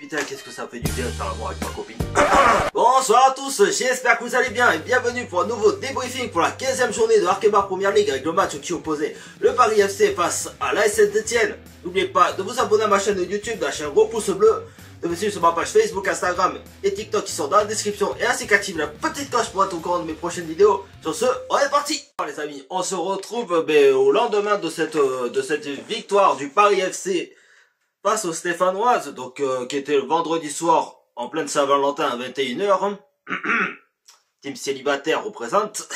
Putain, qu'est-ce que ça fait du bien de faire l'amour avec ma copine. Bonsoir à tous, j'espère que vous allez bien et bienvenue pour un nouveau débriefing pour la 15e journée de Arkema Première Ligue avec le match qui opposait le Paris FC face à l'AS Saint-Etienne. N'oubliez pas de vous abonner à ma chaîne de YouTube, de lâcher un gros pouce bleu, de me suivre sur ma page Facebook, Instagram et TikTok qui sont dans la description et ainsi qu'activer la petite cloche pour être au courant de mes prochaines vidéos. Sur ce, on est parti. Alors les amis, on se retrouve au lendemain de cette victoire du Paris FC face aux Stéphanoises, donc qui était le vendredi soir en pleine Saint-Valentin à 21h. Team célibataire représente.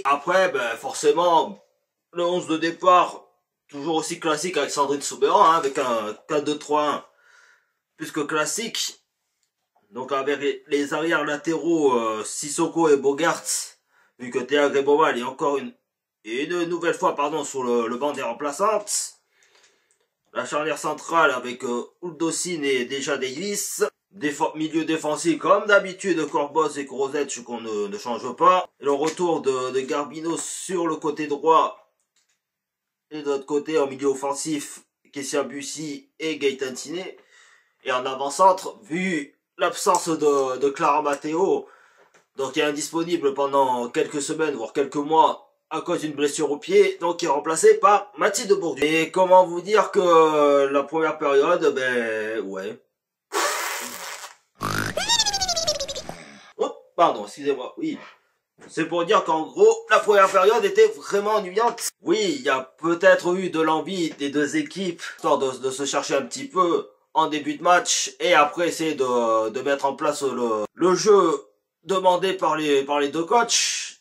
Après, forcément, le 11 de départ, toujours aussi classique avec Sandrine Souberan, avec un 4-2-3-1 plus que classique. Donc avec les arrières latéraux Sissoko et Bogarts, vu que Théa Greboval est encore une nouvelle fois sur le banc des remplaçantes. La charnière centrale avec Uldocin et déjà Davis. Milieu défensif comme d'habitude, Corbos et Crozet, ce qu'on ne change pas. Et le retour de Garbino sur le côté droit. Et de l'autre côté, en milieu offensif, Kessia Bussy et Gaëtan Tiné. Et en avant-centre, vu l'absence de Clara Matteo, donc qui est indisponible pendant quelques semaines, voire quelques mois, à cause d'une blessure au pied, donc qui est remplacé par Mathilde Bourdieu. Et comment vous dire que la première période, ouais. Oh, pardon, excusez-moi, oui. C'est pour dire qu'en gros, la première période était vraiment ennuyante. Oui, il y a peut-être eu de l'envie des deux équipes, histoire de se chercher un petit peu en début de match, et après essayer de mettre en place le jeu demandé par les deux coachs.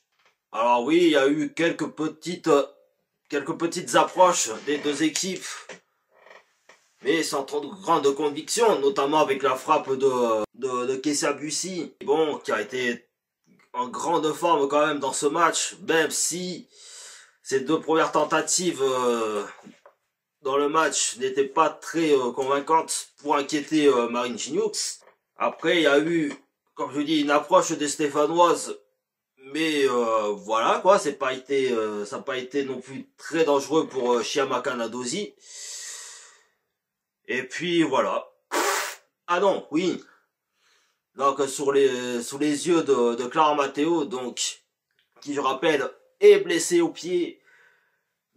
Alors oui, il y a eu quelques petites approches des deux équipes, mais sans trop de grande conviction, notamment avec la frappe de Kessia Bussy, bon, qui a été en grande forme quand même dans ce match, même si ces deux premières tentatives dans le match n'étaient pas très convaincantes pour inquiéter Marine Chinoux. Après, il y a eu, comme je dis, une approche des Stéphanoises, mais voilà quoi, ça n'a pas été non plus très dangereux pour Chiamaka Nadosi. Et puis voilà. Ah non, oui. Donc sous les yeux de Clara Matteo, donc qui je rappelle est blessée au pied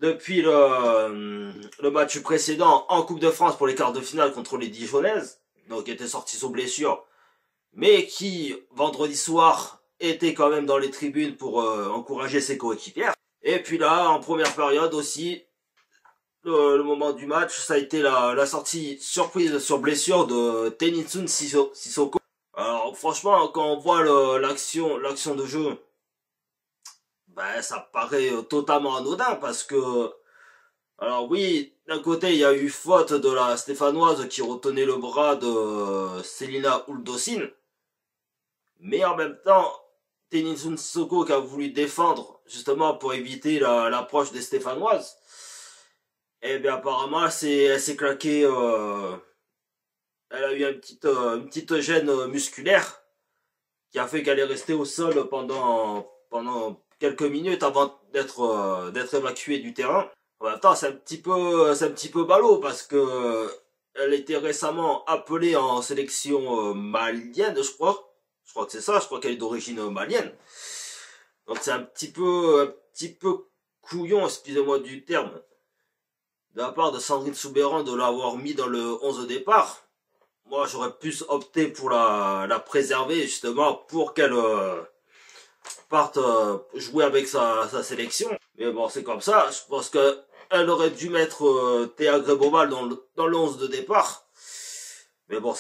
depuis le match précédent en Coupe de France pour les quarts de finale contre les Dijonnaises, donc qui était sortie sous blessure, mais qui vendredi soir était quand même dans les tribunes pour encourager ses coéquipières. Et puis là, en première période aussi, le moment du match, ça a été la sortie surprise sur blessure de Tenitsun Sissoko. Alors franchement, quand on voit l'action de jeu, ça paraît totalement anodin parce que, alors oui, d'un côté il y a eu faute de la Stéphanoise qui retenait le bras de Selina Uldocin, mais en même temps, Tenitsun Sissoko qui a voulu défendre justement pour éviter l'approche des Stéphanoises, et bien apparemment elle s'est claquée, elle a eu une petite gêne musculaire qui a fait qu'elle est restée au sol pendant quelques minutes avant d'être évacuée du terrain. En même temps, c'est un petit peu ballot parce que elle était récemment appelée en sélection malienne, je crois. Je crois que c'est ça, je crois qu'elle est d'origine malienne. Donc c'est un petit peu couillon, excusez-moi du terme, de la part de Sandrine Souberan de l'avoir mis dans le 11 de départ. Moi j'aurais plus opté pour la préserver justement pour qu'elle parte jouer avec sa sélection. Mais bon, c'est comme ça, je pense que elle aurait dû mettre Théa Greboval dans le 11 de départ. Mais bon,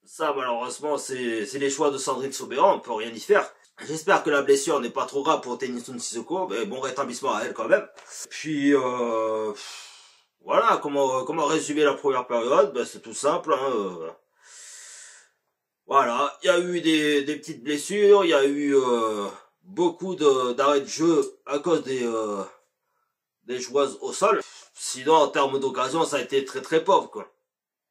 ça malheureusement c'est les choix de Sandrine Souberan, on peut rien y faire. J'espère que la blessure n'est pas trop grave pour Tenitsun Sissoko, mais bon rétablissement à elle quand même. Puis voilà, comment résumer la première période, c'est tout simple, voilà, il y a eu des petites blessures, il y a eu beaucoup d'arrêts de jeu à cause des joueuses au sol. Sinon, en termes d'occasion, ça a été très très pauvre, quoi.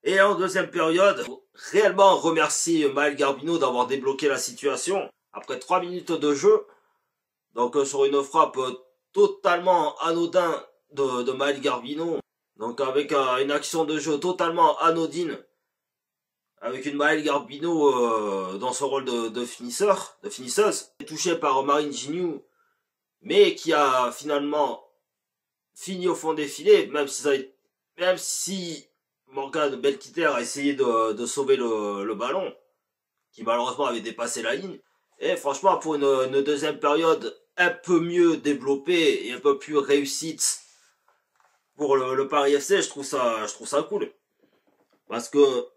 Et en deuxième période, réellement remercie Maël Garbino d'avoir débloqué la situation après 3 minutes de jeu. Donc sur une frappe totalement anodin de Maël Garbino. Donc avec une action de jeu totalement anodine, avec une Maëlle Garbino dans son rôle de finisseuse, touchée par Marine Gignoux, mais qui a finalement fini au fond des filets, même si Morgane Belkiter a essayé de sauver le ballon, qui malheureusement avait dépassé la ligne. Et franchement, pour une deuxième période un peu mieux développée et un peu plus réussite pour le Paris FC, je trouve ça cool. Parce que,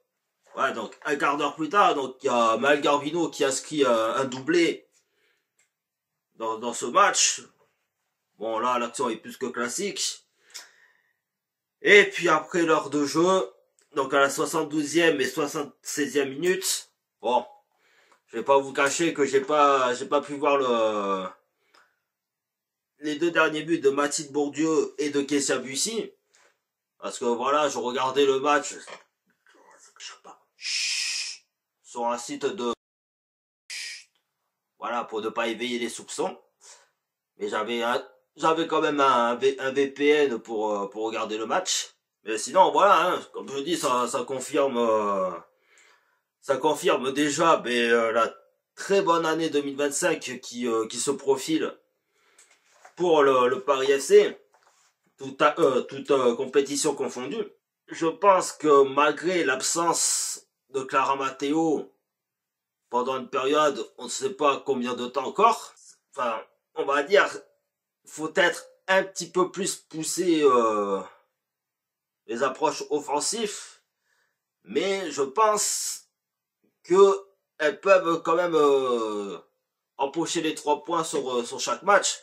ouais, donc un quart d'heure plus tard, donc il y a Maëlle Garbino qui inscrit un doublé dans ce match. Bon, là, l'action est plus que classique. Et puis après l'heure de jeu, donc à la 72e et 76e minute, bon, je vais pas vous cacher que j'ai pas pu voir les deux derniers buts de Mathilde Bourdieu et de Kessia Bussy. Parce que voilà, je regardais le match sur un site de... Voilà, pour ne pas éveiller les soupçons. Mais j'avais quand même un VPN pour regarder le match. Mais sinon, voilà, hein, comme je dis, ça confirme déjà la très bonne année 2025 qui se profile pour le Paris FC, toute compétition confondue. Je pense que malgré l'absence de Clara Matteo pendant une période, on ne sait pas combien de temps encore, enfin, on va dire, faut être un petit peu plus poussé les approches offensives, mais je pense que elles peuvent quand même empocher les 3 points sur chaque match.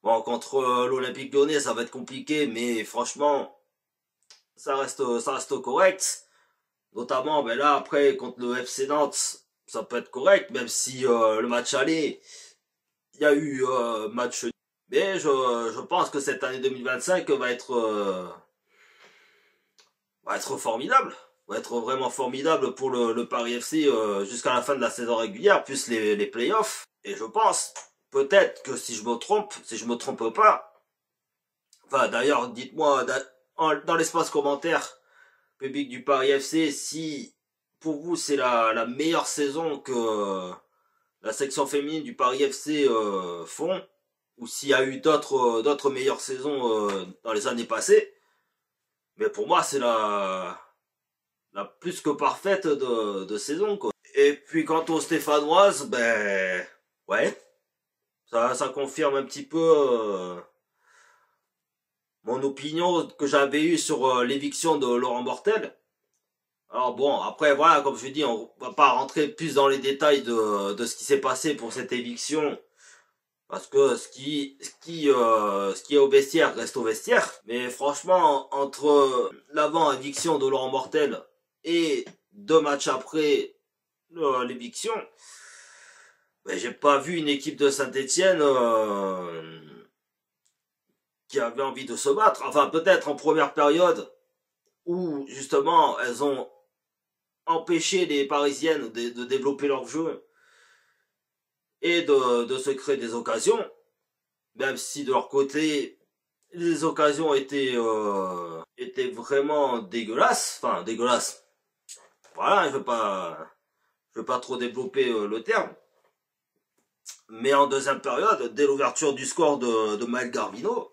Bon, contre l'Olympique Lyonnais, ça va être compliqué, mais franchement, ça reste correct. Notamment, ben là, après, contre le FC Nantes, ça peut être correct, même si le match aller, il y a eu match. Mais je pense que cette année 2025 va être formidable. Va être vraiment formidable pour le Paris FC jusqu'à la fin de la saison régulière, plus les playoffs. Et je pense, peut-être que si je me trompe pas, enfin d'ailleurs, dites-moi dans l'espace commentaire public du Paris FC si pour vous c'est la meilleure saison que la section féminine du Paris FC font, ou s'il y a eu d'autres meilleures saisons dans les années passées. Mais pour moi, c'est la plus que parfaite de saison, quoi. Et puis quant aux Stéphanoises, ben ouais, ça confirme un petit peu mon opinion que j'avais eue sur l'éviction de Laurent Mortel. Alors bon, après voilà, comme je dis, on va pas rentrer plus dans les détails de ce qui s'est passé pour cette éviction. Parce que ce qui est au vestiaire reste au vestiaire. Mais franchement, entre l'avant-éviction de Laurent Mortel et 2 matchs après l'éviction, ben, j'ai pas vu une équipe de Saint-Etienne qui avait envie de se battre. Enfin, peut-être en première période, où justement elles ont empêché les Parisiennes de développer leur jeu et de se créer des occasions, même si de leur côté les occasions étaient vraiment dégueulasses, enfin dégueulasses. Voilà, je veux pas trop développer le terme. Mais en deuxième période, dès l'ouverture du score de Maëlle Garbino,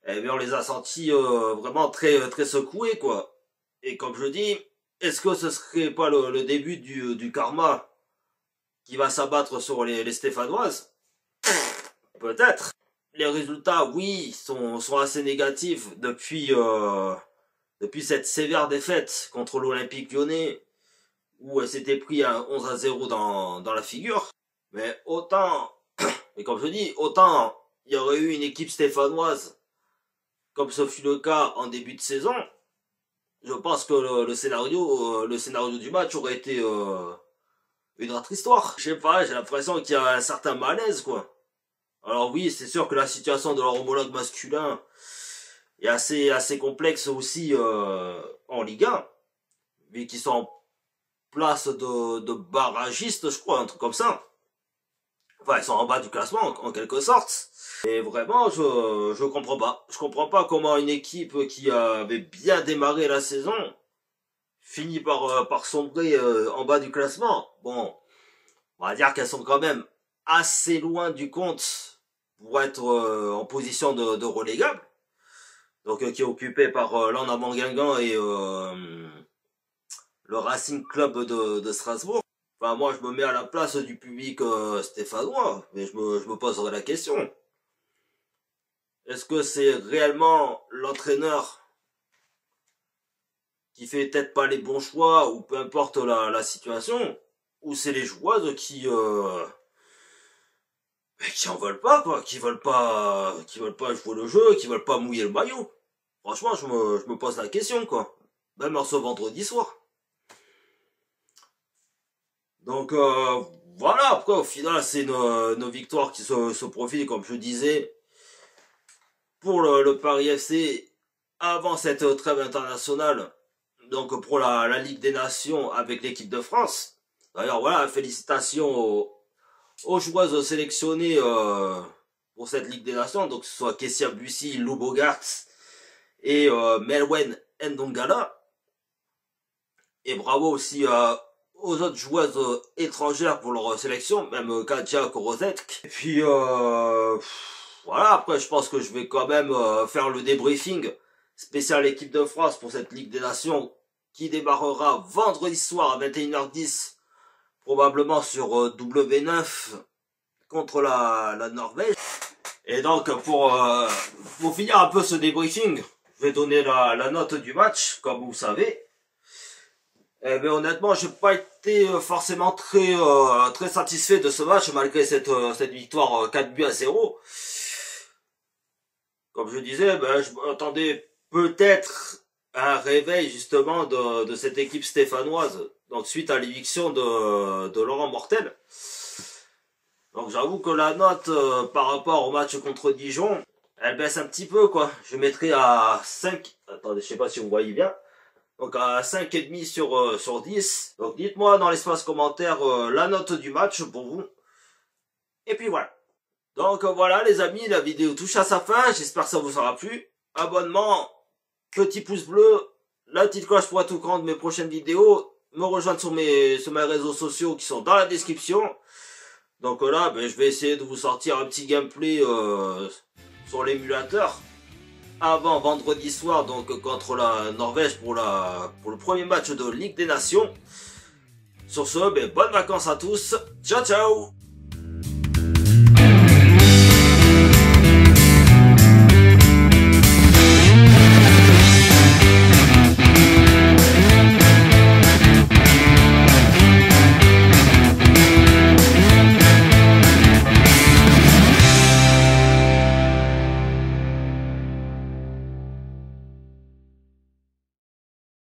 eh bien on les a sentis vraiment très très secoués, quoi. Et comme je dis, est-ce que ce serait pas le début du karma qui va s'abattre sur les Stéphanoises? Peut-être. Les résultats, oui, sont assez négatifs depuis cette sévère défaite contre l'Olympique Lyonnais, où elle s'était pris un 11-0 dans la figure. Mais comme je dis, autant il y aurait eu une équipe stéphanoise, comme ce fut le cas en début de saison, je pense que le scénario du match aurait été une autre histoire. Je sais pas, j'ai l'impression qu'il y a un certain malaise, quoi. Alors oui, c'est sûr que la situation de leur homologue masculin est assez complexe aussi en Ligue 1, vu qu'ils sont en place de barragistes, je crois, un truc comme ça. Enfin, ils sont en bas du classement, en quelque sorte. Et vraiment, je comprends pas. Je comprends pas comment une équipe qui avait bien démarré la saison finit par sombrer en bas du classement. Bon, on va dire qu'elles sont quand même assez loin du compte pour être en position de relégable. Donc qui est occupé par l'Andaman Guingamp et le Racing Club de Strasbourg. Enfin, moi, je me mets à la place du public stéphanois, mais je me poserai la question. Est-ce que c'est réellement l'entraîneur qui fait peut-être pas les bons choix, ou peu importe la situation, ou c'est les joueuses qui en veulent pas, quoi, qui veulent pas jouer le jeu, qui veulent pas mouiller le maillot. Franchement, je me pose la question, quoi. Même en ce vendredi soir. Donc, voilà, après, au final, c'est nos victoires qui se profilent, comme je disais, pour le Paris FC, avant cette trêve internationale, donc pour la Ligue des Nations avec l'équipe de France. D'ailleurs, voilà, félicitations aux joueuses sélectionnées pour cette Ligue des Nations, donc que ce soit Kessia Bussy, Lou Bogarts et Melwen Ndongala. Et bravo aussi aux autres joueuses étrangères pour leur sélection, même Katia Korozek. Et puis voilà, après je pense que je vais quand même faire le débriefing spécial équipe de France pour cette Ligue des Nations qui démarrera vendredi soir à 21h10, probablement sur W9 contre la Norvège. Et donc pour finir un peu ce débriefing, je vais donner la note du match, comme vous savez. Eh bien, honnêtement, j'ai pas été forcément très satisfait de ce match, malgré cette victoire 4-0. Comme je disais, ben, je m'attendais peut-être à un réveil justement de cette équipe stéphanoise, donc suite à l'éviction de Laurent Mortel. Donc j'avoue que la note par rapport au match contre Dijon, elle baisse un petit peu, quoi. Je mettrai à 5, attendez, je sais pas si vous voyez bien, donc à 5,5 sur 10. Donc dites-moi dans l'espace commentaire la note du match pour vous. Et puis voilà. Donc voilà les amis, la vidéo touche à sa fin, j'espère que ça vous aura plu. Abonnement, petit pouce bleu, la petite cloche pour être au courant de mes prochaines vidéos. Me rejoindre sur mes réseaux sociaux qui sont dans la description. Donc là, ben, je vais essayer de vous sortir un petit gameplay sur l'émulateur avant vendredi soir, donc contre la Norvège pour le premier match de Ligue des Nations. Sur ce, ben, bonnes vacances à tous. Ciao ciao.